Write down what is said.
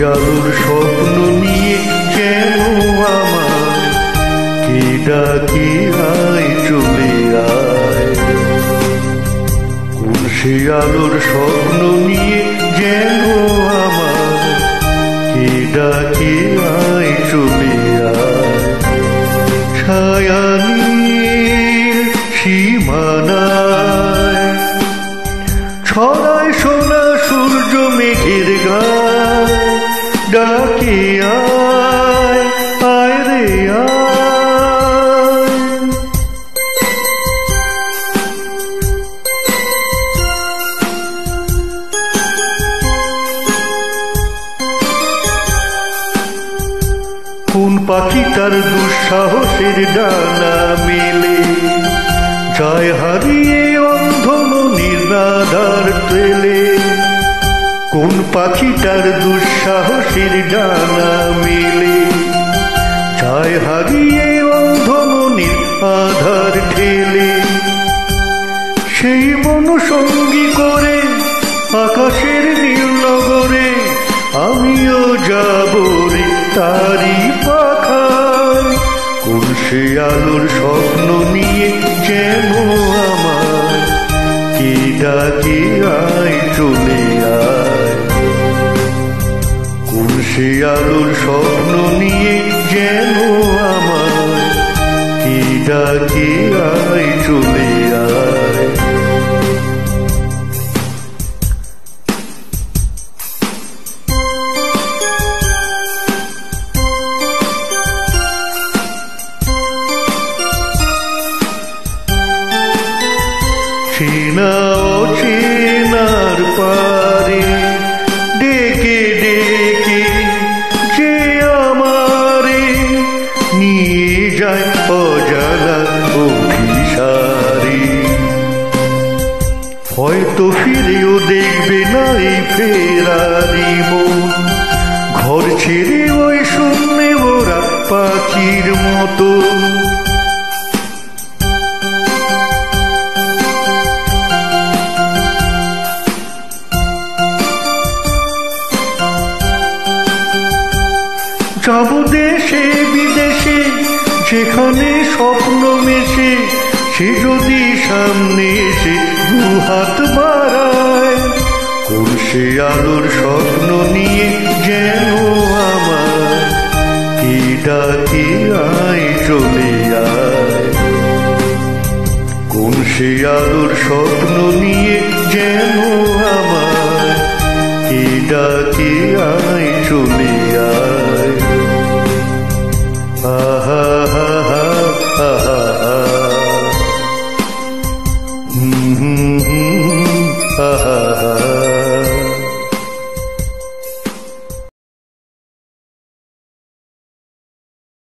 আলোর স্বপ্ন নিয়ে যেন আমার কে ডাকে আয় চলে আয়। কোন সে আলোর স্বপ্ন নিয়ে যেন আমার কে ডাকে আয় চলে আয়। ছায়ানীল সীমানায় ছড়ায় সোনা সূর্য মেঘের গায়, ডাকে আয় আয় রে আয়। কোন পাখিটার দুঃসাহসের ডানা মেলে যায় হারিয়ে অন্ধ মনির রাধার প্রেলে। কোন পাখিটার দুঃসাহসের ডানা মেলে যায় হারিয়ে অন্ধ মনির আধার ঠেলে। সেই মন সঙ্গী করে আকাশের নীল নগরে আমিও যাব রে তারি পাখায়। কোন সে আলোর স্বপ্ন নিয়ে যেন আমার কে ডাকে আয় চলে আয়। কোন সে আলোর স্বপ্ন নিয়ে যেন আমার কে ডাকে আয় চলে আয়। চেনা অচেনার পারে ডেকে ডেকে যে আমারে নিয়ে যায় অজানা অভিসারে। হয়তো ফিরেও দেখবে না এই ফেরারি মন, ঘর ছেড়ে ওই শূন্যে ওরা পাখির মতো। যাব দেশে বিদেশে যেখানে স্বপ্ন মেশে, সে যদি সামনে এসে দুহাত বাড়ায়। কোন সে আলোর স্বপ্ন নিয়ে যেন আমার কে ডাকে আয় চলে আয়। কোন সে আলোর স্বপ্ন নিয়ে যেন আমার কে ডাকে আয় চলে আয়। আহা